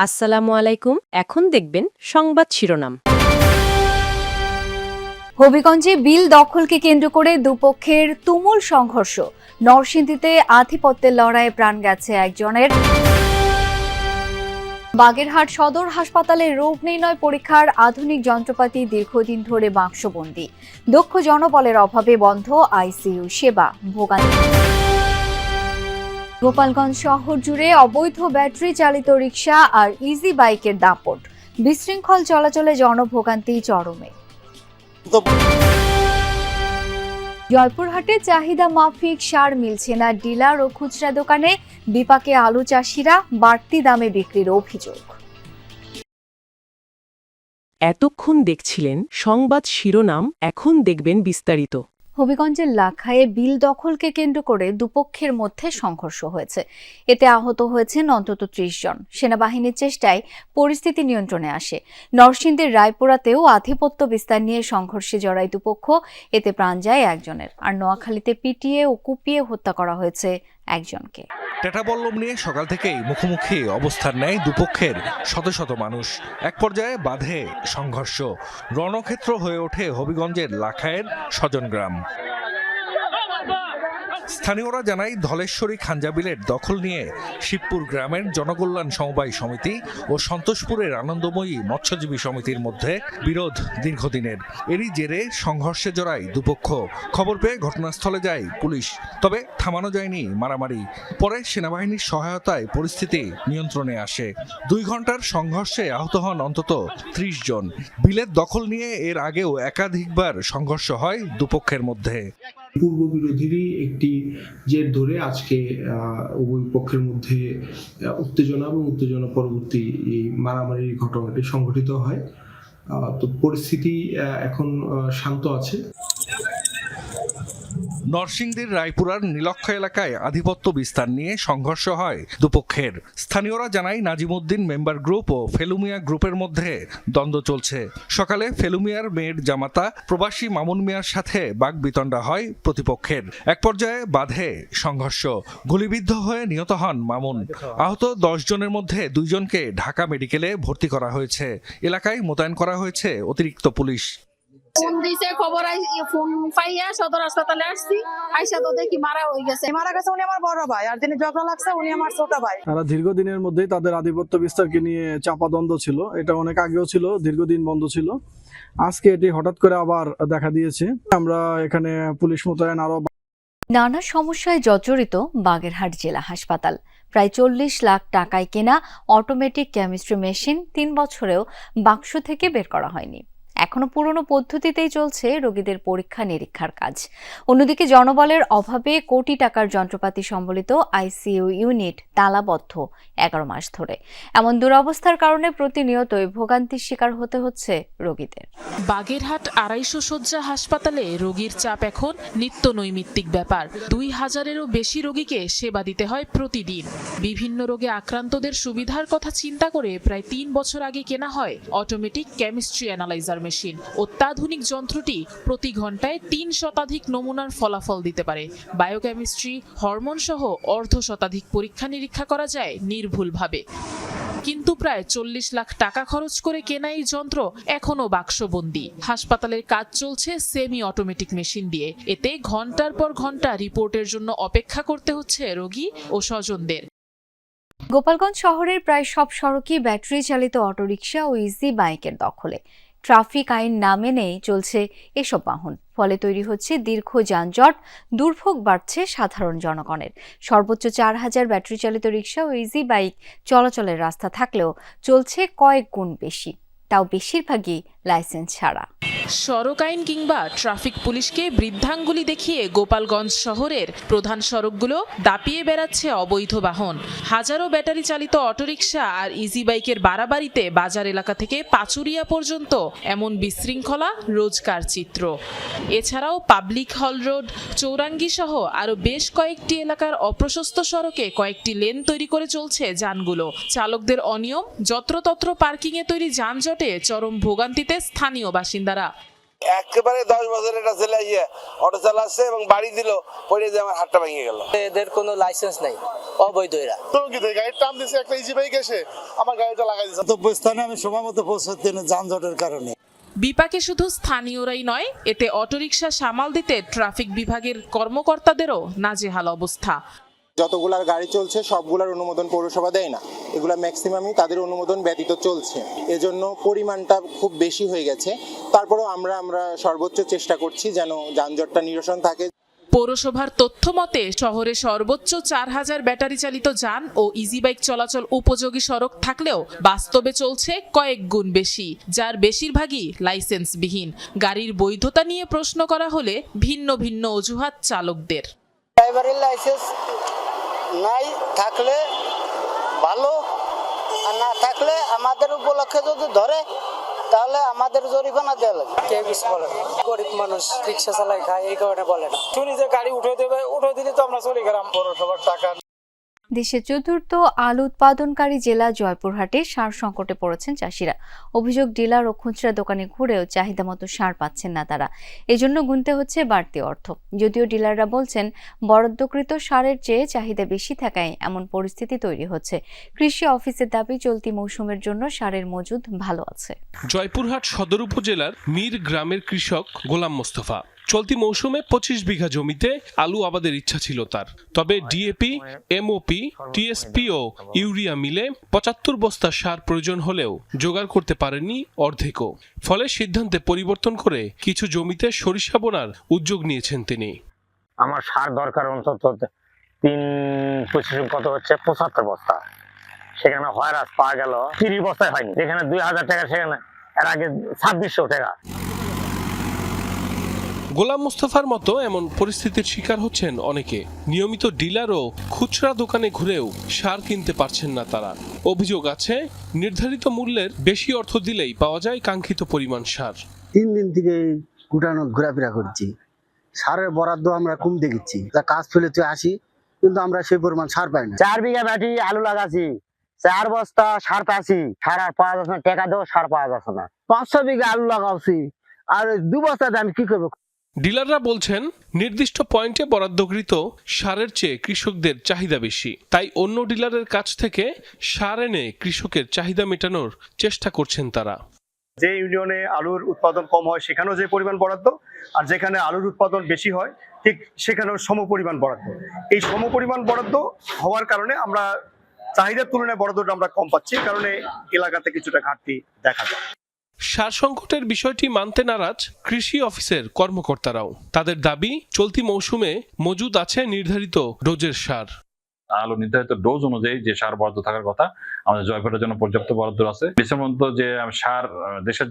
আসসালামু আলাইকুম। এখন দেখবেন সংবাদ শিরোনাম। হবিগঞ্জে বিল দখলকে কেন্দ্র করে দুপক্ষের তুমুল সংঘর্ষ। নরসিংদীতে আধিপত্যের লড়াইয়ে প্রাণ গেছে একজনের। বাগেরহাট সদর হাসপাতালে রোগ নির্ণয় পরীক্ষার আধুনিক যন্ত্রপাতি দীর্ঘদিন ধরে বাক্সবন্দী। দক্ষ জনবলের অভাবে বন্ধ আইসিইউ সেবা, ভোগান্তি। গোপালগঞ্জ শহর জুড়ে অবৈধ ব্যাটারি চালিত রিকশা আর ইজি বাইকের দাপট। বিশৃঙ্খল চলাচলে জনভোগান্তি চরমে। জয়পুরহাটে চাহিদা মাফিক সার মিলছে না ডিলার ও খুচরা দোকানে, বিপাকে আলু চাষিরা, বাড়তি দামে বিক্রির অভিযোগ। এতক্ষণ দেখছিলেন সংবাদ শিরোনাম, এখন দেখবেন বিস্তারিত। হবিগঞ্জের লাখায়ে বিল দখলকে কেন্দ্র করে দুপক্ষের মধ্যে সংঘর্ষ হয়েছে। এতে আহত হয়েছেন অন্তত ৩০ জন। সেনাবাহিনীর চেষ্টায় পরিস্থিতি নিয়ন্ত্রণে আসে। নরসিংদীর রায়পুরাতেও আধিপত্য বিস্তার নিয়ে সংঘর্ষে জড়ায় দুপক্ষ। এতে প্রাণ যায় একজনের। আর নোয়াখালীতে পিটিয়ে ও কুপিয়ে হত্যা করা হয়েছে একজনকে। টেটাবল্লম নিয়ে সকাল থেকেই মুখোমুখি অবস্থান নেয় দুপক্ষের শত শত মানুষ। এক পর্যায়ে বাধে সংঘর্ষ। রণক্ষেত্র হয়ে ওঠে হবিগঞ্জের লাখায়ের স্বজনগ্রাম। স্থানীয়রা জানায়, ধলেশ্বরী খাঞ্জাবিলের দখল নিয়ে শিবপুর গ্রামের জনকল্যাণ সমবায় সমিতি ও সন্তোষপুরের আনন্দময়ী মৎস্যজীবী সমিতির মধ্যে বিরোধ দীর্ঘদিনের। এরই জেরে সংঘর্ষে জড়ায় দুপক্ষ। খবর পেয়ে ঘটনাস্থলে যায় পুলিশ, তবে থামানো যায়নি মারামারি। পরে সেনাবাহিনীর সহায়তায় পরিস্থিতি নিয়ন্ত্রণে আসে। ২ ঘন্টার সংঘর্ষে আহত হন অন্তত ৩০ জন। বিলের দখল নিয়ে এর আগেও একাধিকবার সংঘর্ষ হয় দুপক্ষের মধ্যে। পূর্ব বিরোধীরই একটি জের ধরে আজকে উভয় পক্ষের মধ্যে উত্তেজনা এবং উত্তেজনা পরবর্তী এই মারামারির ঘটনাটি সংঘটিত হয়। তো পরিস্থিতি এখন শান্ত আছে। নরসিংদীর রায়পুরার নীলক্ষা এলাকায় আধিপত্য বিস্তার নিয়ে সংঘর্ষ হয় দুপক্ষের। স্থানীয়রা জানায়, নাজিমউদ্দিন মেম্বার গ্রুপ ও ফেলুমিয়া গ্রুপের মধ্যে দ্বন্দ্ব চলছে। সকালে ফেলুমিয়ার মেয়ের জামাতা প্রবাসী মামুন মিয়ার সাথে বাগবিতণ্ডা হয় প্রতিপক্ষের। এক পর্যায়ে বাধে সংঘর্ষ। গুলিবিদ্ধ হয়ে নিহত হন মামুন। আহত 10 জনের মধ্যে 2 জনকে ঢাকা মেডিকেলে ভর্তি করা হয়েছে। এলাকায় মোতায়েন করা হয়েছে অতিরিক্ত পুলিশ। ফোন দিয়েছে, খবর ফোন পাইয়া সদর হাসপাতালে আসছি। আইসা তো দেখি মারা হয়ে গেছে। মারা গেছে উনি আমার বড় ভাই, আর যিনি ঝগড়া লাগছে উনি আমার ছোট ভাই। তারা দীর্ঘদিনের মধ্যেই তাদের আধিপত্য বিস্তারকে নিয়ে চাপা দ্বন্দ্ব ছিল। এটা অনেক আগেও ছিল, দীর্ঘদিন বন্ধ ছিল। আজকে এটি হঠাৎ করে আবার দেখা দিয়েছে। আমরা এখানে পুলিশ মোতায়েন আরো। নানা সমস্যায় জর্জরিত বাগেরহাট জেলা হাসপাতাল। প্রায় 40 লাখ টাকায় কেনা অটোমেটিক কেমিস্ট্রি মেশিন 3 বছরেও বাক্স থেকে বের করা হয়নি। এখনো পুরনো পদ্ধতিতেই চলছে রোগীদের পরীক্ষা নিরীক্ষার কাজ। অন্যদিকে জনবলের অভাবে কোটি টাকার যন্ত্রপাতি সম্বলিত আইসিইউ ইউনিট তালাবদ্ধ 11 মাস ধরে। এমন দুরবস্থার কারণে প্রতিনিয়তই ভোগান্তির শিকার হতে হচ্ছে রোগীদের। বাগেরহাট 250 শয্যা হাসপাতালে রোগীর চাপ এখন নিত্য নৈমিত্তিক ব্যাপার। 2000-এরও বেশি রোগীকে সেবা দিতে হয় প্রতিদিন। বিভিন্ন রোগে আক্রান্তদের সুবিধার কথা চিন্তা করে প্রায় 3 বছর আগে কেনা হয় অটোমেটিক কেমিস্ট্রি অ্যানালাইজার মেশিন। অত্যাধুনিক যন্ত্রটি প্রতি ঘন্টায় 3 শতাধিক নমুনার ফলাফল দিতে পারে। বায়োকেমিস্ট্রি, হরমোন সহ অর্ধ শতাধিক পরীক্ষা নিরীক্ষা করা যায় নির্ভুলভাবে। কিন্তু প্রায় 40 লাখ টাকা খরচ করে কেনা এই যন্ত্র এখনো বাক্সবন্দী। হাসপাতালের কাজ চলছে সেমি অটোমেটিক মেশিন দিয়ে। এতে ঘন্টার পর ঘন্টা রিপোর্টের জন্য অপেক্ষা করতে হচ্ছে রোগী ও স্বজনদের। গোপালগঞ্জ শহরের প্রায় সব সড়কই ব্যাটারি চালিত অটোরিকশা ও ইজি বাইকের দখলে। ট্রাফিক আইন না মেনেই চলছে এসব বাহন। ফলে তৈরি হচ্ছে দীর্ঘ যানজট, দুর্ভোগ বাড়ছে সাধারণ জনগণের। সর্বোচ্চ 4000 ব্যাটারি চালিত রিকশা ও ইজি বাইক চলাচলের রাস্তা থাকলেও চলছে কয়েক গুণ বেশি, তাও বেশিরভাগই লাইসেন্স ছাড়া। সড়ক আইন কিংবা ট্রাফিক পুলিশকে বৃদ্ধাঙ্গুলি দেখিয়ে গোপালগঞ্জ শহরের প্রধান সড়কগুলো দাপিয়ে বেড়াচ্ছে অবৈধ বাহন। হাজারো ব্যাটারি চালিত অটোরিকশা আর ইজি বাইকের বাড়াবাড়িতে বাজার এলাকা থেকে পাচুরিয়া পর্যন্ত এমন বিশৃঙ্খলা রোজকার চিত্র। এছাড়াও পাবলিক হল রোড, চৌরাঙ্গি সহ আরও বেশ কয়েকটি এলাকার অপ্রশস্ত সড়কে কয়েকটি লেন তৈরি করে চলছে যানগুলো। চালকদের অনিয়ম, যত্রতত্র পার্কিংয়ে তৈরি যানজটে চরম ভোগান্তিতে স্থানীয় বাসিন্দারা। একেবারে 10 বছর এটা ছেলে আইয়া অটো চালাচ্ছে এবং বাড়ি দিল, পড়ে যে আমার হাতটা ভেঙে গেল। এদের কোনো লাইসেন্স নাই, অবৈধ এরা। গাড়ির টান দিছে, একটা ইজি বাইক এসে আমার গাড়িটা লাগাই দিয়েছে। তো স্থানে আমি সময় মতো পৌঁছাতে যানজটের কারণে। বিপাকে শুধু স্থানীয়রাই নয়, এতে অটোরিকশা সামাল দিতে ট্রাফিক বিভাগের কর্মকর্তাদেরও নাজেহাল অবস্থা। যতগুলার গাড়ি চলছে সবগুলার অনুমোদন পৌরসভা দেয় না, এগুলা ম্যাক্সিমামই তাদের অনুমোদন ব্যতীত চলছে, এজন্য পরিমাণটা খুব বেশি হয়ে গেছে। তারপরেও আমরা সর্বোচ্চ চেষ্টা করছি যেন যানজটটা নিরসন থাকে। পৌরসভার তথ্য মতে শহরে সর্বোচ্চ 4000 ব্যাটারি চালিত যান ও ইজি বাইক চলাচল উপযোগী সড়ক থাকলেও বাস্তবে চলছে কয়েক গুণ বেশি, যার বেশিরভাগই লাইসেন্সবিহীন। গাড়ির বৈধতা নিয়ে প্রশ্ন করা হলে ভিন্ন ভিন্ন অজুহাত চালকদের। ড্রাইভারের লাইসেন্স নাই থাকলে ভালো, আর না থাকলে আমাদের উপলক্ষে যদি ধরে তাহলে আমাদের জরিমানা দেওয়া লাগে। কেউ কিছু বলে না, গরিব মানুষ রিক্সা চালায় খায়, এই কারণে বলে না। শুনি যে গাড়ি উঠে দেবে, উঠে দিলে তো আমরা চলে গেলাম। পৌরসভার টাকা। দেশের চতুর্থ আলু উৎপাদনকারী জেলা জয়পুরহাটে সার সংকটে পড়েছেন চাষিরা। অভিযোগ, ডিলার ও খুচরা দোকানে ঘুরেও চাহিদা মতো সার পাচ্ছেন না তারা, এজন্য গুনতে হচ্ছে বাড়তি অর্থ। যদিও ডিলাররা বলছেন বরাদ্দকৃত সারের চেয়ে চাহিদা বেশি থাকায় এমন পরিস্থিতি তৈরি হচ্ছে। কৃষি অফিসের দাবি, চলতি মৌসুমের জন্য সারের মজুদ ভালো আছে। জয়পুরহাট সদর উপজেলার মীর গ্রামের কৃষক গোলাম মোস্তফা চলতি মৌসুমে 25 বিঘা জমিতে আলু আবাদের ইচ্ছা ছিল তার। তবে ডিএপি, এমওপি, টিএসপি ও ইউরিয়া মিলে 75 বস্তা সার প্রয়োজন হলেও জোগাড় করতে পারেননি অর্ধেকও। ফলে সিদ্ধান্তে পরিবর্তন করে কিছু জমিতে সরিষা বোনার উদ্যোগ নিয়েছেন তিনি। আমার সার দরকার অন্তত 3-25 কত হচ্ছে 75 বস্তা, সেখানে হয়রাস পাওয়া গেল 30 বস্তায় হয়নি, যেখানে 2000 টাকা সেখানে এর আগে 2600 টাকা। গোলাম মুস্তাফার মতো এমন পরিস্থিতির শিকার হচ্ছেন অনেকে। নিয়মিত ডিলার ও খুচরা দোকানে ঘুরেও সার কিনতে পারছেন না তারা। অভিযোগ আছে, নির্ধারিত মূল্যের বেশি অর্থ দিলেই পাওয়া যায় কাঙ্ক্ষিত পরিমাণ সার। 3 দিন থেকে গুটানো ঘোরাফেরা করছি, সারের বরাদ্দ আমরা কম দেখেছি, তা কাজ ফেলে তুই আসি কিন্তু আমরা সেই পরিমাণ সার পাই না। 4 বিঘা মাটি আলু লাগাছি, 4 বস্তা সার পাচ্ছি, সার আর পাওয়া যাচ্ছে না, টাকা দেও সার পাওয়া যাচ্ছে না। 500 বিঘা আলু লাগাচ্ছি, আর 2 বস্তা আমি কি করবো? ডিলাররা বলছেন, নির্দিষ্ট পয়েন্টে বরাদ্দকৃত সারের চেয়ে কৃষকদের চাহিদা বেশি, তাই অন্য ডিলারের কাছ থেকে সার এনে কৃষকের চাহিদা মেটানোর চেষ্টা করছেন তারা। যে ইউনিয়নে আলুর উৎপাদন কম হয় সেখানেও যে পরিমাণ বরাদ্দ, আর যেখানে আলুর উৎপাদন বেশি হয় ঠিক সেখানেও সমপরিমাণ বরাদ্দ। এই সমপরিমাণ বরাদ্দ হওয়ার কারণে আমরা চাহিদার তুলনায় বরাদ্দটা আমরা কম পাচ্ছি, কারণে এলাকাতে কিছুটা ঘাটতি দেখা যায়। সার সংকটের বিষয়টি মানতে নারাজ কৃষি অফিসের কর্মকর্তারাও। তাদের দাবি, চলতি মৌসুমে মজুদ আছে নির্ধারিত ডোজের সার। আলু নির্ধারিত ডোজ অনুযায়ী যে সার বরাদ্দ থাকার কথা আমাদের জয়পুরের জন্য পর্যাপ্ত বরাদ্দ আছে। বিশেষ যে সার দেশের